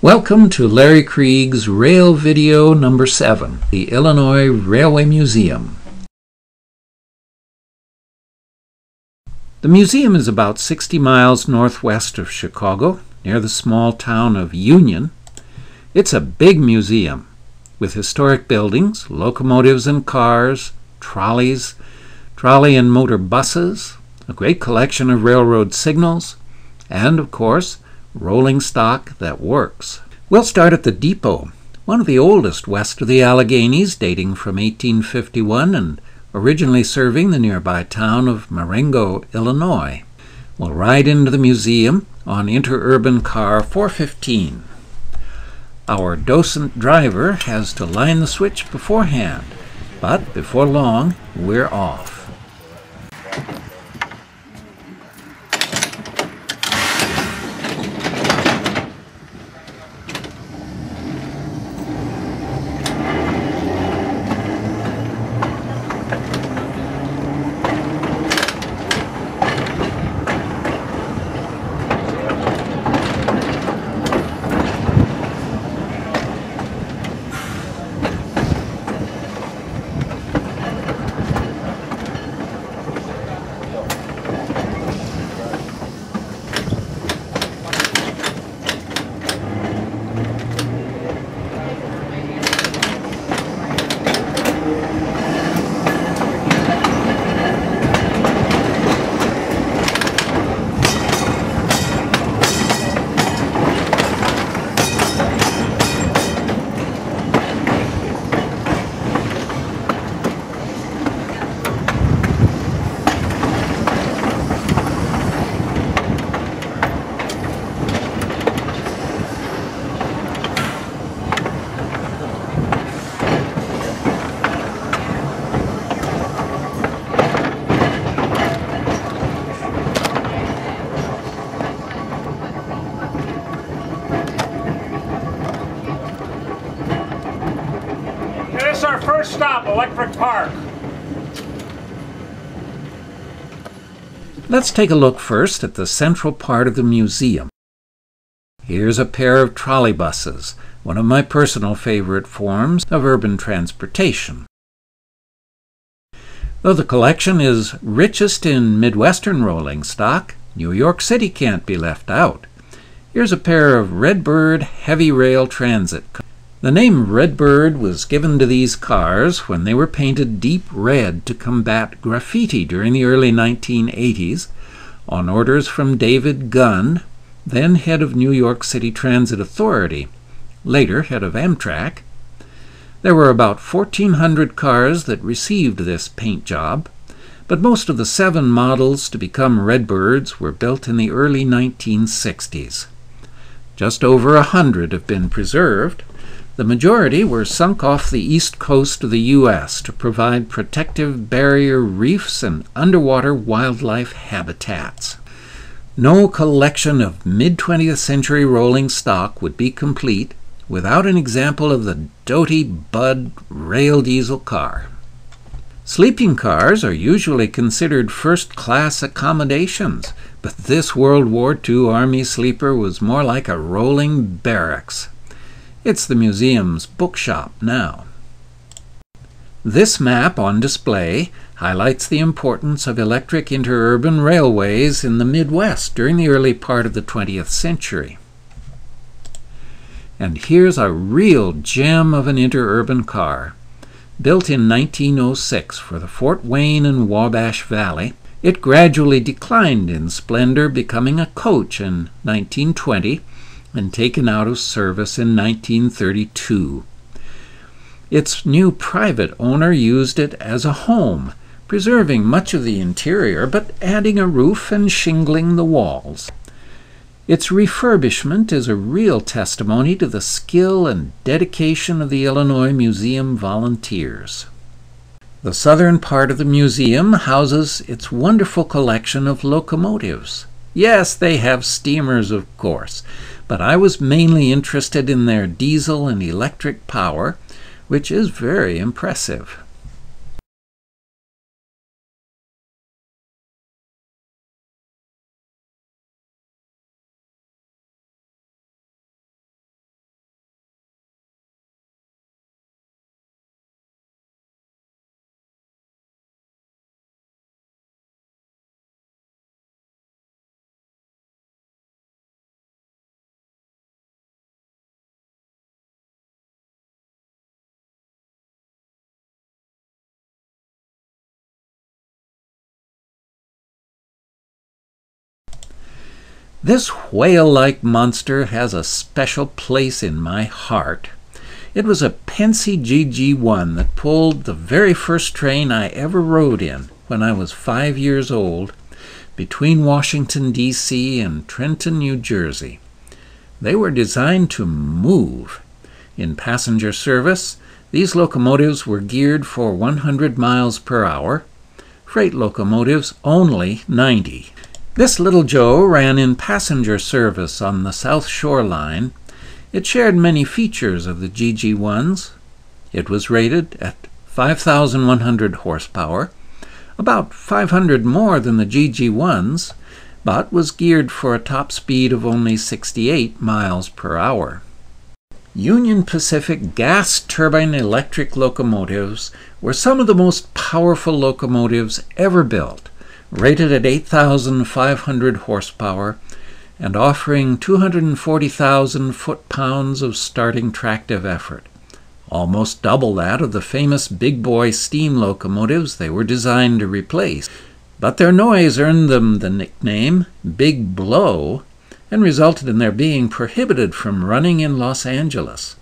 Welcome to Larry Krieg's Rail Video number 7, the Illinois Railway Museum. The museum is about 60 miles northwest of Chicago, near the small town of Union. It's a big museum with historic buildings, locomotives and cars, trolleys, trolley and motor buses, a great collection of railroad signals, and, of course, rolling stock that works. We'll start at the depot, one of the oldest west of the Alleghenies, dating from 1851 and originally serving the nearby town of Marengo, Illinois. We'll ride into the museum on Interurban car 415. Our docent driver has to line the switch beforehand, but before long, we're off. Our first stop, Electric Park. Let's take a look first at the central part of the museum. Here's a pair of trolley buses, one of my personal favorite forms of urban transportation. Though the collection is richest in Midwestern rolling stock, New York City can't be left out. Here's a pair of Redbird heavy rail transit cars. The name Redbird was given to these cars when they were painted deep red to combat graffiti during the early 1980s on orders from David Gunn, then head of New York City Transit Authority, later head of Amtrak. There were about 1,400 cars that received this paint job, but most of the 7 models to become Redbirds were built in the early 1960s. Just over 100 have been preserved. The majority were sunk off the east coast of the U.S. to provide protective barrier reefs and underwater wildlife habitats. No collection of mid-20th century rolling stock would be complete without an example of the Doty Budd rail diesel car. Sleeping cars are usually considered first-class accommodations, but this World War II Army sleeper was more like a rolling barracks. It's the museum's bookshop now. This map on display highlights the importance of electric interurban railways in the Midwest during the early part of the 20th century. And here's a real gem of an interurban car. Built in 1906 for the Fort Wayne and Wabash Valley, it gradually declined in splendor, becoming a coach in 1920 and taken out of service in 1932. Its new private owner used it as a home, preserving much of the interior but adding a roof and shingling the walls. Its refurbishment is a real testimony to the skill and dedication of the Illinois Museum volunteers. The southern part of the museum houses its wonderful collection of locomotives. Yes, they have steamers, of course, but I was mainly interested in their diesel and electric power, which is very impressive. This whale-like monster has a special place in my heart. It was a Pensy GG1 that pulled the very first train I ever rode in when I was 5 years old between Washington, D.C. and Trenton, New Jersey. They were designed to move. In passenger service, these locomotives were geared for 100 miles per hour, freight locomotives only 90. This little Joe ran in passenger service on the South Shore Line. It shared many features of the GG1s. It was rated at 5,100 horsepower, about 500 more than the GG1s, but was geared for a top speed of only 68 miles per hour. Union Pacific gas turbine electric locomotives were some of the most powerful locomotives ever built, rated at 8,500 horsepower and offering 240,000 foot-pounds of starting tractive effort, almost double that of the famous big boy steam locomotives they were designed to replace. But their noise earned them the nickname Big Blow and resulted in their being prohibited from running in Los Angeles.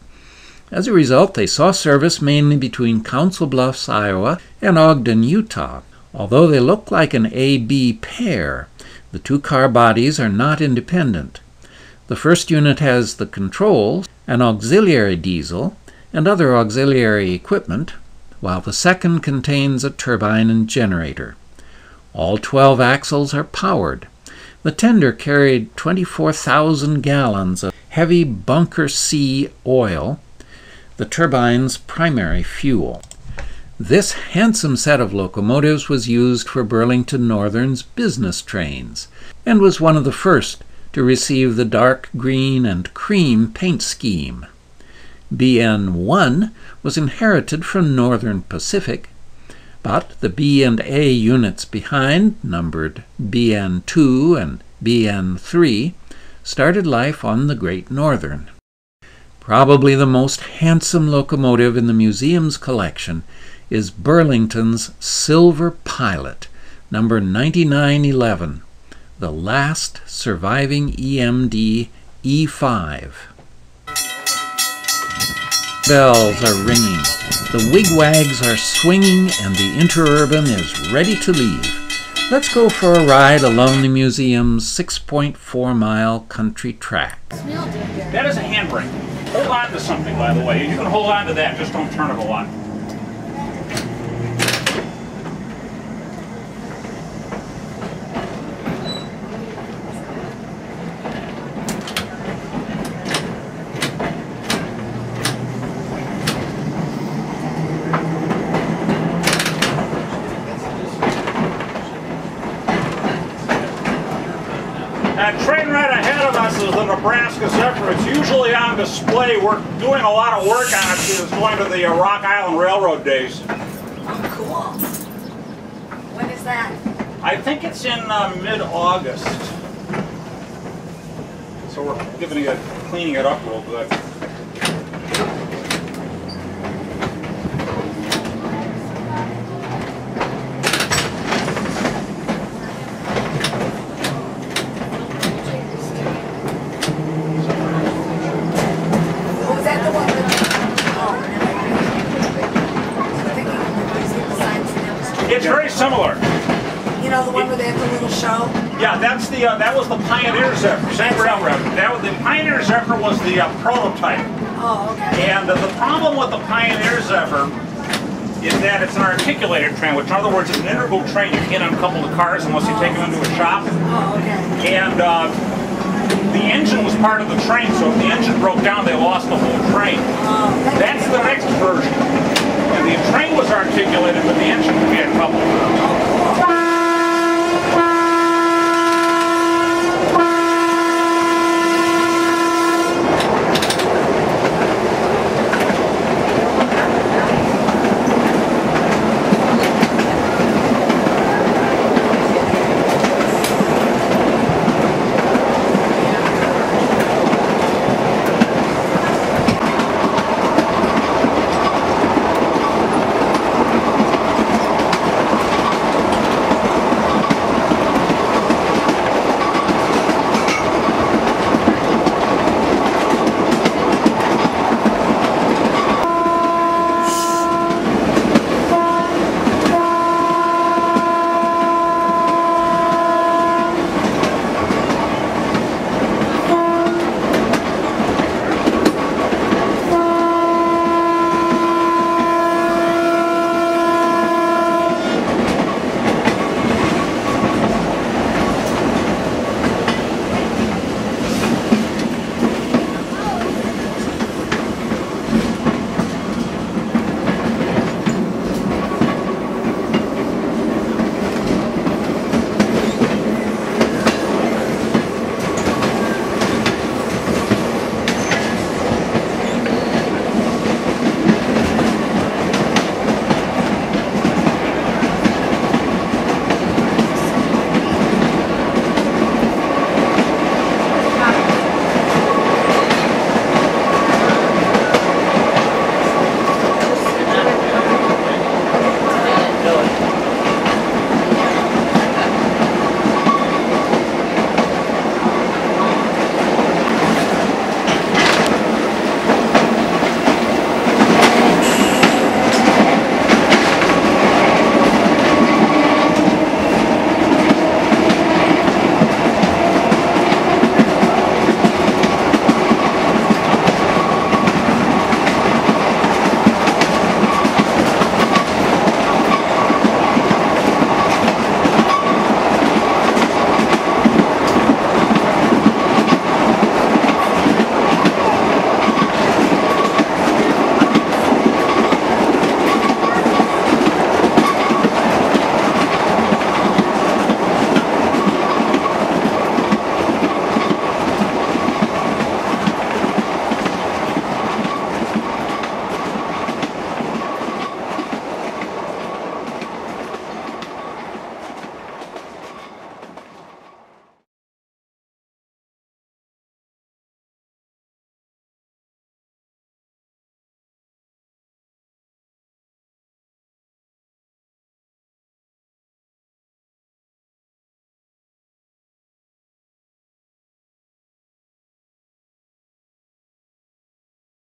As a result, they saw service mainly between Council Bluffs, Iowa, and Ogden, Utah. Although they look like an A-B pair, the two car bodies are not independent. The first unit has the controls, an auxiliary diesel, and other auxiliary equipment, while the second contains a turbine and generator. All 12 axles are powered. The tender carried 24,000 gallons of heavy bunker C oil, the turbine's primary fuel. This handsome set of locomotives was used for Burlington Northern's business trains and was one of the first to receive the dark green and cream paint scheme. BN1 was inherited from Northern Pacific, but the B and A units behind, numbered BN2 and BN3, started life on the Great Northern. Probably the most handsome locomotive in the museum's collection is Burlington's Silver Pilot, number 9911, the last surviving EMD E5. Bells are ringing, the wigwags are swinging, and the Interurban is ready to leave. Let's go for a ride along the museum's 6.4-mile country track. That is a handbrake. Hold on to something, by the way. You can hold on to that, just don't turn it a lot. That train right ahead of us is the Nebraska Zephyr. It's usually on display. We're doing a lot of work on it because it's going to the Rock Island Railroad days. Oh, cool. When is that? I think it's in mid-August. So we're cleaning it up real good. It's very similar. You know the one where they have the little show? Yeah, that was the Pioneer Zephyr, same railroad. The Pioneer Zephyr was the prototype. Oh, okay. And the problem with the Pioneer Zephyr is that it's an articulated train, which in other words is an integral train. You can't uncouple the cars unless you take them into a shop. Oh, okay. And the engine was part of the train, so if the engine broke down, they lost the whole train. Oh, That's the next version. And the train was articulated, but the engine could be uncoupled.